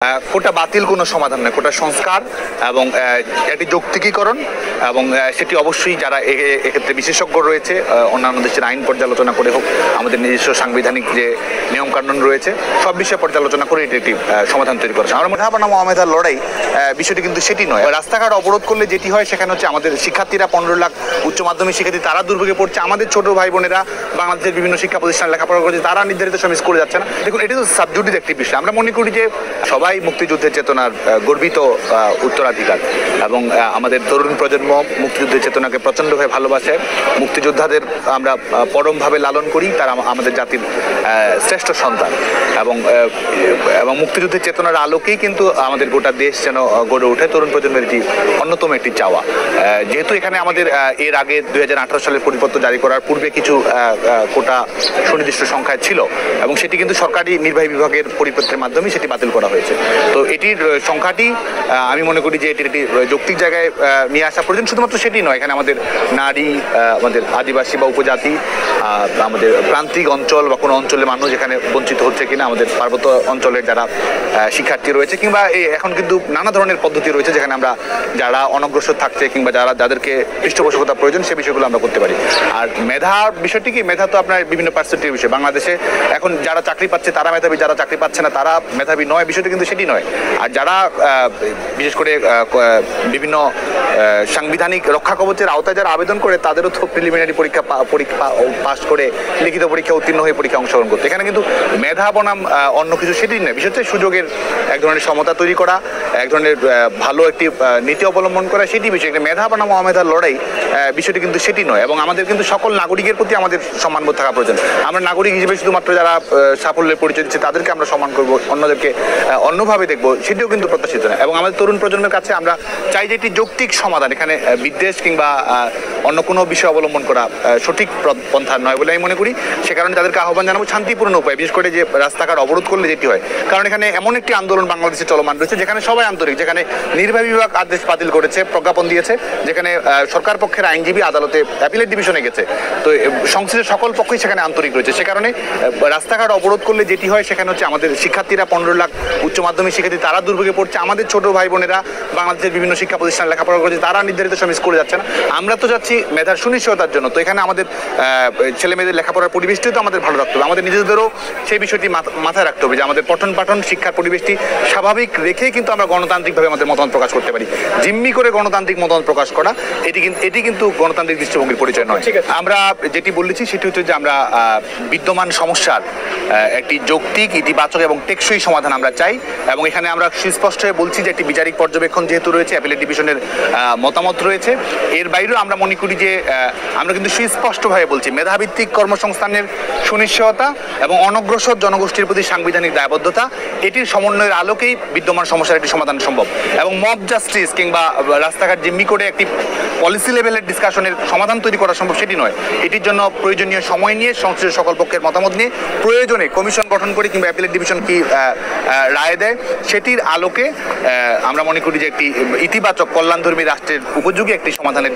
কোটা বাতিল কোনো সমাধান নয়, কোটা সংস্কার এবং একটি যৌক্তিকীকরণ এবং সেটি অবশ্যই যারা এক্ষেত্রে বিশেষজ্ঞ রয়েছে অন্যান্য দেশের আইন পর্যালোচনা করে হোক, আমাদের নিজস্ব সাংবিধানিক যে নিয়মকানুন রয়েছে সব বিষয়ে পর্যালোচনা করে এটি একটি সমাধান তৈরি করেছে। আমরা মেধা বনাম অমেধার লড়াই, বিষয়টি কিন্তু সেটি নয়। রাস্তাঘাট অবরোধ করলে যেটি হয় সেখানে হচ্ছে আমাদের শিক্ষার্থীরা 15 লাখ উচ্চ মাধ্যমিক শিক্ষার্থী তারা দুর্ভোগে পড়ছে, আমাদের ছোট ভাই বোনেরা বাংলাদেশের বিভিন্ন শিক্ষা প্রতিষ্ঠানে লেখাপড়া করছে তারা নির্ধারিত সময় স্কুলে যাচ্ছে না। দেখুন, এটি তো সাবজুডিস একটি বিষয়। আমরা মনে করি যে সবাই মুক্তিযুদ্ধের চেতনার গর্বিত উত্তরাধিকার এবং আমাদের তরুণ প্রজন্ম মুক্তিযুদ্ধের চেতনাকে প্রচণ্ডভাবে ভালোবাসে। মুক্তিযোদ্ধাদের আমরা পরমভাবে লালন করি, তারা আমাদের জাতির শ্রেষ্ঠ সন্তান এবং মুক্তিযুদ্ধের চেতনার আলোকেই কিন্তু আমাদের গোটা দেশ যেন গড়ে ওঠে। তরুণ প্রজন্মের এটি অন্যতম একটি চাওয়া। যেহেতু এখানে আমাদের এর আগে 2018 সালের পরিপত্র জারি করার পূর্বে কিছু কোটা সুনির্দিষ্ট সংখ্যায় ছিল এবং সেটি কিন্তু সরকারি নির্বাহী বিভাগের পরিপত্রের মাধ্যমে সেটি বাতিল করা হয়েছে। তো এটির সংখ্যাটি আমি মনে করি যে এটির একটি যৌক্তিক জায়গায় নিয়ে আসা প্রয়োজন। শুধুমাত্র সেটি নয়, এখানে আমাদের নারী, আমাদের আদিবাসী বা উপজাতি, আমাদের প্রান্তিক অঞ্চল বা কোনো অঞ্চলের মানুষ এখানে বঞ্চিত হচ্ছে কিনা, আমাদের পার্বত্য অঞ্চলের যারা শিক্ষার্থী রয়েছে কিংবা এখন কিন্তু নানা ধরনের পদ্ধতি রয়েছে যেখানে আমরা যারা অনগ্রসর থাকছে কিংবা যাদেরকে পৃষ্ঠপোষকতা প্রয়োজন সে বিষয়গুলো আমরা করতে পারি। আর মেধা বিষয়টি কি, মেধা তো আপনার বিভিন্ন পার্সেন্টের বিষয়। বাংলাদেশে এখন যারা চাকরি পাচ্ছে তারা মেধাবী, যারা চাকরি পাচ্ছে না তারা মেধাবী নয়, বিষয়টি কিন্তু সেটি নয়। আর যারা বিশেষ করে বিভিন্ন সাংবিধানিক রক্ষা কবচের আওতায় যারা আবেদন করে তাদেরও তো প্রিলিমিনারি পরীক্ষা পাস করে লিখিত পরীক্ষা উত্তীর্ণ হয়ে পরীক্ষা অংশগ্রহণ করতে। এখানে কিন্তু মেধা বনাম অন্য কিছু সেটি নয়। বিশেষ করে সুযোগের এক ধরনের সমতা তৈরি করা, এক ধরনের ভালো একটি নীতি অবলম্বন করা, সেটি বিষয়। মেধা বনাম অমেধার লড়াই, বিষয়টি কিন্তু সেটি নয় এবং আমাদের কিন্তু সকল নাগরিকের প্রতি আমাদের সম্মানবোধ থাকা প্রয়োজন। আমরা নাগরিক হিসেবে শুধুমাত্র যারা সাফল্যের পরিচয় দিচ্ছে তাদেরকে আমরা সম্মান করবো, অন্যদেরকে অন্যভাবে দেখবো, সেটিও কিন্তু প্রত্যাশিত না। এবং আমাদের তরুণ প্রজন্মের কাছে আমরা চাই যে একটি যৌক্তিক সমাধান, এখানে বিদ্বেষ কিংবা অন্য কোনো বিষয় অবলম্বন করা সঠিক পন্থা নয় বলে আমি মনে করি। সে কারণে তাদেরকে আহ্বান জানাবো শান্তিপূর্ণ উপায়, বিশেষ করে যে রাস্তাঘাট অবরোধ করলে যেটি হয়। কারণ এখানে এমন একটি আন্দোলন বাংলাদেশে চলমান রয়েছে যেখানে সবাই আন্তরিক, যেখানে নির্বাহী বিভাগ আদেশ বাতিল করেছে, প্রজ্ঞাপন দিয়েছে, যেখানে সরকার পক্ষের আইনজীবী আদালতে অ্যাপিলেট ডিভিশনে গেছে। তো সংশ্লিষ্ট সকল পক্ষই সেখানে আন্তরিক রয়েছে। সে কারণে রাস্তাঘাট অবরোধ করলে যেটি হয় সেখানে হচ্ছে আমাদের শিক্ষার্থীরা 15 লাখ উচ্চ মাধ্যমিক শিক্ষার্থী তারা দুর্ভোগে পড়ছে, আমাদের ছোট ভাই বোনেরা বাংলাদেশের বিভিন্ন শিক্ষা প্রতিষ্ঠানে লেখাপড়া করছে তারা নির্ধারিত সময় স্কুলে যাচ্ছে না। আমরা তো যাচ্ছি মেধার সুনিশ্চয়তার জন্য। তো এখানে আমাদের ছেলে মেয়েদের লেখাপড়ার পরিবেশটিও তো আমাদের ভালো রাখতে হবে, আমাদের নিজেদেরও সেই বিষয়টি মাথায় রাখতে হবে যে আমাদের পঠন পাঠন শিক্ষার পরিবেশটি স্বাভাবিক রেখেই কিন্তু আমরা গণতান্ত্রিকভাবে আমাদের মতামত প্রকাশ করতে পারি। জিম্মি করে গণতান্ত্রিক মতামত প্রকাশ করা এটি কিন্তু গণতান্ত্রিক দৃষ্টিভঙ্গির পরিচয় নয়। আমরা যেটি বলেছি সেটি হচ্ছে যে আমরা বিদ্যমান সমস্যার একটি যৌক্তিক, ইতিবাচক এবং টেকসই সমাধান আমরা চাই এবং এখানে আমরা সুস্পষ্ট হয়ে বলছি যে একটি বিচারিক পর্যবেক্ষণ যেহেতু রয়েছে, অ্যাপিলেট ডিভিশনের মতামত রয়েছে, এর বাইরেও আমরা মনে করি যে আমরা কিন্তু সুস্পষ্টভাবে বলছি মেধাভিত্তিক কর্মসংস্থানের সুনিশ্চয়তা এবং অনগ্রসর জনগোষ্ঠীর প্রতি সাংবিধানিক দায়বদ্ধতা, এটির সমন্বয়ের আলোকেই বিদ্যমান সমস্যার একটি সমাধান সম্ভব। এবং মব জাস্টিস কিংবা রাস্তাঘাট জিম্মি করে একটি পলিসি লেভেলের ডিসকাশনের সমাধান তৈরি করা সম্ভব সেটি নয়। এটির জন্য প্রয়োজনীয় সময় নিয়ে সংশ্লিষ্ট সকল পক্ষের মতামত নিয়ে প্রয়োজনে কমিশন গঠন করে কিংবা অ্যাপিলেট ডিভিশন কি রায় দেয় সেটির আলোকে আমরা মনে করি যে একটি ইতিবাচক কল্যাণধর্মী রাষ্ট্রের উপযোগী একটি সমাধানের